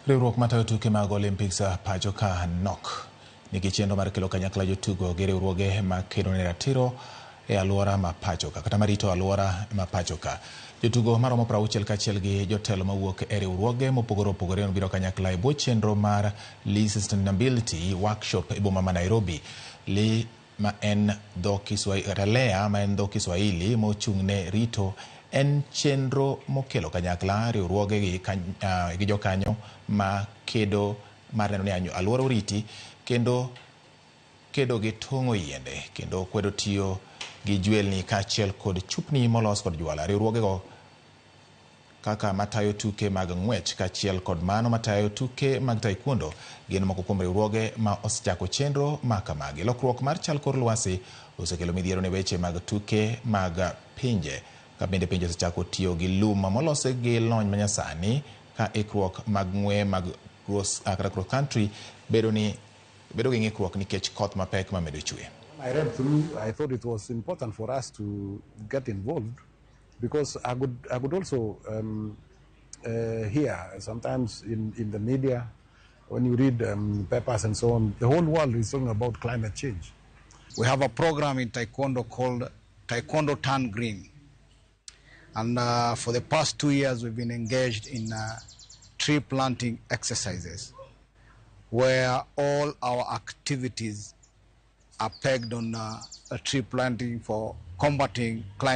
Riwruok matayo tuke mag Olympics pacho ka NOCK nigi chenro mar kelo kanyakla jotugo gi riwruoge ma kedo ne ratiro e aluora ma pacho ka kata marito aluora ma pacho ka. Jotugo maromo 60 kaachiel gi jotelo mawuok e riwruoge mopogore opogore biro kanyakla e bwo chenro mar Lee Sustainability Workshop e boma ma Nairobi. Lee ma en dho Kiswahili mochung'ne rito en chenro mokelo kanyakla riwruoge gi jokanyo ma kedo mar neno ni aluora oriti kendo kedo gi tong'o yiende kendo kwedo tiyo gi jwelni kaachiel kod chupni molos kod jwala. Riwruogego kaka matayo tuke mag ng'wech kaachiel kod mano matayo tuke mag taekwondo gin moko kuom riwruoge ma osechako chenro ma kamagi. Lokruok mar chal kor lwasi osekelo midhiero ne weche mag tuke mag pinje ka bende pinje osechako tiyo gi lum molos gi lony manyasani ka ikruok mag ng'we mag cross country bedo gi ng'ikruok nikech koth mapek mamedo chwe. I read through, I thought it was important for us to get involved because I could also hear sometimes in the media, when you read papers and so on, the whole world is talking about climate change. We have a program in Taekwondo called Taekwondo Turn Green. And for the past 2 years, we've been engaged in tree planting exercises where all our activities are pegged on tree planting for combating climate